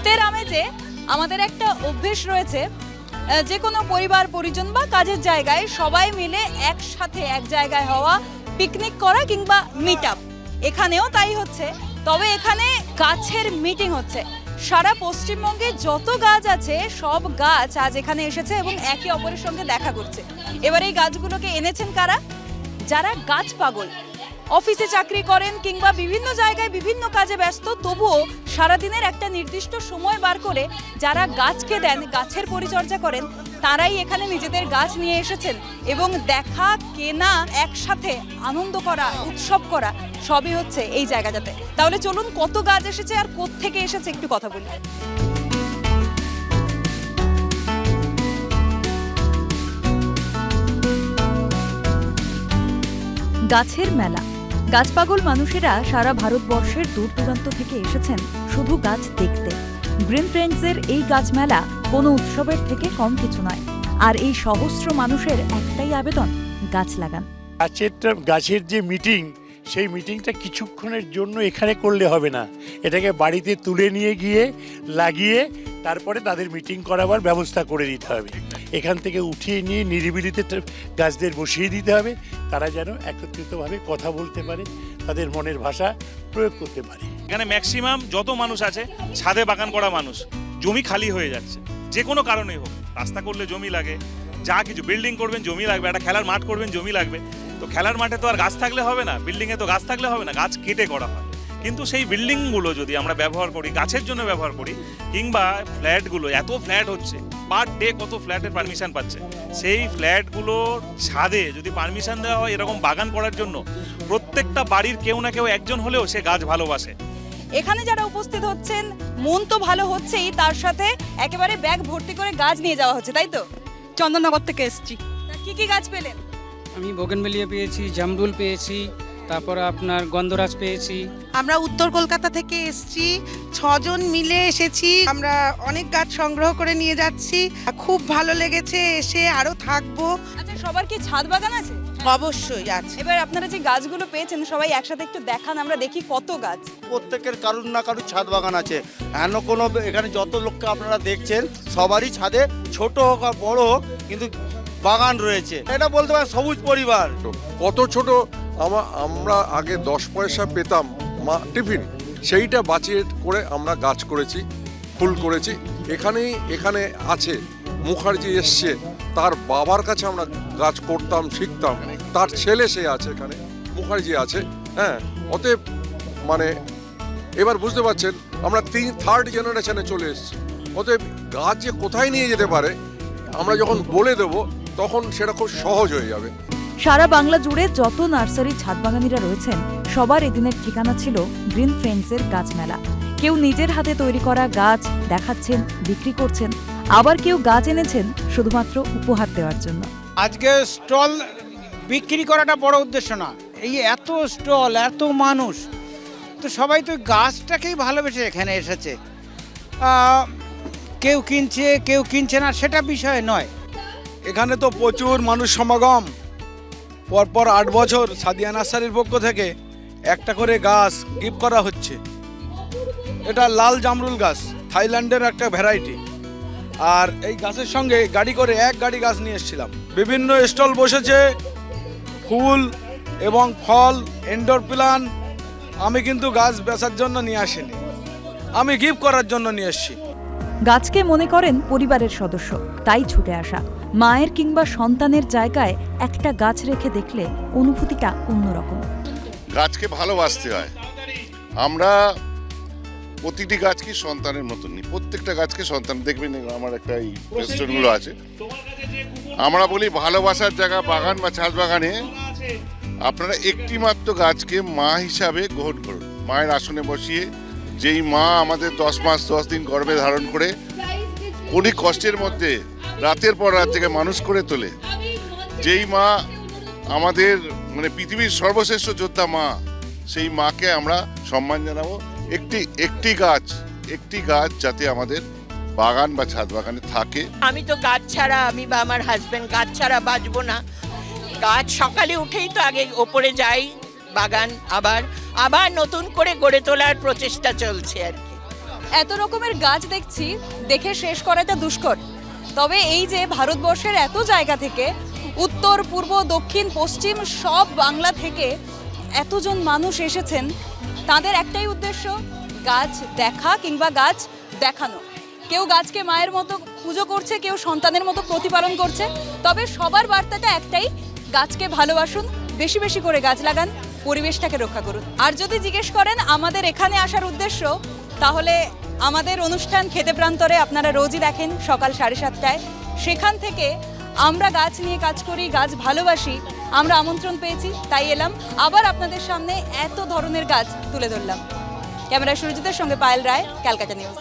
শীতের আমেজে আমাদের একটা অভ্যেস রয়েছে, যে কোনো পরিবার পরিজন বা কাজের জায়গায় সবাই মিলে একসাথে এক জায়গায় হওয়া, পিকনিক করা কিংবা মিট আপ। এখানেও তাই হচ্ছে, তবে এখানে গাছের মিটিং হচ্ছে। সারা পশ্চিমবঙ্গে যত গাছ আছে সব গাছ আজ এখানে এসেছে এবং একে অপরের সঙ্গে দেখা করছে। এবার এই গাছগুলোকে এনেছেন কারা? যারা গাছ পাগল, অফিসে চাকরি করেন কিংবা বিভিন্ন জায়গায় বিভিন্ন কাজে ব্যস্ত, তবুও সারাদিনের একটা নির্দিষ্ট সময় বার করে যারা গাছকে দেন, গাছের পরিচর্যা করেন, তারাই এখানে নিজেদের গাছ নিয়ে এসেছেন এবং দেখা, কেনা, একসাথে আনন্দ করা, উৎসব করা সবই হচ্ছে এই জায়গাটাতে। তাহলে চলুন কত গাছ এসেছে আর কোত্থেকে এসেছে একটু কথা বলি। গাছের মেলা। গাছপাগল মানুষেরা সারা ভারতবর্ষের দূর দূরান্ত থেকে এসেছেন শুধু গাছ দেখতে। গ্রিন ফ্রেন্ডসের এই গাছ মেলা কোনো উৎসবের থেকে কম কিছু নয়। আর এই সহস্র মানুষের একটাই আবেদন, গাছ লাগান। গাছের যে মিটিং, সেই মিটিংটা কিছুক্ষণের জন্য এখানে করলে হবে না, এটাকে বাড়িতে তুলে নিয়ে গিয়ে লাগিয়ে তারপরে তাদের মিটিং করাবার ব্যবস্থা করে দিতে হবে। এখান থেকে উঠিয়ে নিয়ে নিরিবিলিতে গাছদের বসিয়ে দিতে হবে, তারা যেন একত্রিতভাবে কথা বলতে পারে, তাদের মনের ভাষা প্রয়োগ করতে পারে। এখানে ম্যাক্সিমাম যত মানুষ আছে ছাদে বাগান করা মানুষ, জমি খালি হয়ে যাচ্ছে যে কোনো কারণেই হোক। রাস্তা করলে জমি লাগে, যা কিছু বিল্ডিং করবেন জমি লাগবে, একটা খেলার মাঠ করবেন জমি লাগবে। তো খেলার মাঠে তো আর গাছ থাকলে হবে না, বিল্ডিংয়ে তো গাছ থাকলে হবে না, গাছ কেটে করা হয়। কিন্তু সেই বিল্ডিংগুলো যদি আমরা ব্যবহার করি, গাছের জন্য ব্যবহার করি, কিংবা ফ্ল্যাটগুলো, এত ফ্ল্যাট হচ্ছে, পার ডে কত ফ্ল্যাটের পারমিশন পাচ্ছে, সেই ফ্ল্যাটগুলোর ছাদে যদি পারমিশন দেওয়া হয় এরকম বাগান করার জন্য, প্রত্যেকটা বাড়ির কেউ না কেউ একজন হলেও সে গাছ ভালোবাসে। এখানে যারা উপস্থিত হচ্ছেন, মন তো ভালো হচ্ছেই, তার সাথে একেবারে ব্যাগ ভর্তি করে গাছ নিয়ে যাওয়া হচ্ছে, তাই তো? চন্দননগর থেকে এসেছি। কি কি গাছ পেলেন? আমি বোগেনভেলিয়া পেয়েছি, জামরুল পেয়েছি, তারপর আপনার গন্ধরাজ পেয়েছি। আমরা উত্তর কলকাতা থেকে এসেছি, 6 জন মিলে এসেছি। আমরা অনেক গাছ সংগ্রহ করে নিয়ে যাচ্ছি, খুব ভালো লেগেছে এসে, আরো থাকবো। আচ্ছা, সবার কি ছাদ বাগান আছে? অবশ্যই আছে। এবার আপনারা যে গাছগুলো পেয়েছেন সবাই একসাথে একটু দেখান, আমরা দেখি কত গাছ। প্রত্যেকের কারুর না কারুর ছাদ বাগান আছে। এমন কোনো, এখানে যত লোককে আপনারা দেখছেন সবারই ছাদে ছোট হোক আর বড় হোক কিন্তু বাগান রয়েছে। এটা বলতে পারেন সবুজ পরিবার। কত ছোট আমরা আগে 10 পয়সা পেতাম টিফিন, সেইটা বাঁচিয়ে করে আমরা গাছ করেছি, ফুল করেছি। এখানে আছে মুখার্জি এসছে, তার বাবার কাছে আমরা গাছ করতাম, শিখতাম, তার ছেলে সে আছে এখানে, মুখার্জি আছে। হ্যাঁ, অতএব মানে এবার বুঝতে পারছেন আমরা 3rd জেনারেশনে চলে এসেছি। অতএব গাছ যে কোথায় নিয়ে যেতে পারে আমরা যখন বলে দেবো তখন সেটা খুব সহজ হয়ে যাবে। সারা বাংলা জুড়ে যত নার্সারি ছাদ বাগানিরা রয়েছেন সবার এদিনের ঠিকানা ছিল গ্রিন ফ্রেন্ডসের গাছ মেলা। কেউ নিজের হাতে তৈরি করা গাছ দেখাচ্ছেন, বিক্রি করছেন, আবার কেউ গাছ এনেছেন শুধুমাত্র উপহার দেওয়ার জন্য। আজকে স্টল বিক্রি করাটা বড় উদ্দেশ্য না, এই এত স্টল, এত মানুষ, তো সবাই তো গাছটাকেই ভালোবেসে এখানে এসেছে। কেউ কিনছে কেউ কিনছে না সেটা বিষয় নয়। এখানে তো প্রচুর মানুষ সমাগম। পরপর 8 বছর সাদিয়া নার্সারির পক্ষ থেকে একটা করে গাছ গিফট করা হচ্ছে। এটা লাল জামরুল গাছ, থাইল্যান্ডের একটা ভ্যারাইটি। আর এই গাছের সঙ্গে গাড়ি করে 1 গাড়ি গাছ নিয়ে এসেছিলাম। বিভিন্ন স্টল বসেছে, ফুল এবং ফল, ইনডোর প্ল্যান্ট। আমি কিন্তু গাছ বেচার জন্য নিয়ে আসিনি, আমি গিফট করার জন্য নিয়ে এসেছি। গাছকে মনে করেন পরিবারের সদস্য, তাই ছুটে আসা। মায়ের কিংবা সন্তানের জায়গায় একটা গাছ রেখে দেখলে অনুভূতিটা অন্যরকম। গাছকে ভালোবাসতে হয়। আমরা প্রতিটি গাছকে সন্তানের মতন নিই, প্রত্যেকটা গাছকে সন্তান। দেখবেন আমার একটা এই রেস্টুরেন্টগুলো আছে, আমরা বলি ভালোবাসার জায়গা বাগান বা ছাদ বাগানে আপনারা একটি মাত্র গাছকে মা হিসাবে গ্রহণ করুন। মায়ের আসনে বসিয়ে, যেই মা আমাদের 10 মাস 10 দিন গর্ভে ধারণ করে অনেক কষ্টের মধ্যে রাতের পর রাত থেকে মানুষ করে তোলে, যেই মা আমাদের মানে পৃথিবীর সর্বশ্রেষ্ঠ যোদ্ধা মা, সেই মাকে আমরা সম্মান জানাবো। একটি গাছ যাতে আমাদের বাগান বা ছাদ বাগানে থাকে। আমি তো গাছ ছাড়া, আমি বা আমার হাজবেন্ড গাছ ছাড়া বাঁচবো না। গাছ সকালে উঠেই তো আগে ওপরে যাই, বাগান আবার নতুন করে গড়ে তোলার প্রচেষ্টা চলছে আর কি। এত রকমের গাছ দেখছি, দেখে শেষ করাটা দুষ্কর। তবে এই যে ভারতবর্ষের এত জায়গা থেকে, উত্তর, পূর্ব, দক্ষিণ, পশ্চিম সব বাংলা থেকে এতজন মানুষ এসেছেন, তাদের একটাই উদ্দেশ্য গাছ দেখা কিংবা গাছ দেখানো। কেউ গাছকে মায়ের মতো পুজো করছে, কেউ সন্তানের মতো প্রতিপালন করছে। তবে সবার বার্তাটা একটাই, গাছকে ভালোবাসুন, বেশি বেশি করে গাছ লাগান, পরিবেশটাকে রক্ষা করুন। আর যদি জিজ্ঞেস করেন আমাদের এখানে আসার উদ্দেশ্য, তাহলে আমাদের অনুষ্ঠান খেতে প্রান্তরে আপনারা রোজই দেখেন সকাল 7:30টায়। সেখান থেকে আমরা গাছ নিয়ে কাজ করি, গাছ ভালোবাসি, আমরা আমন্ত্রণ পেয়েছি, তাই এলাম, আবার আপনাদের সামনে এত ধরনের গাছ তুলে ধরলাম। ক্যামেরা সুরজিতের সঙ্গে পায়েল রায়, ক্যালকাটা নিউজ।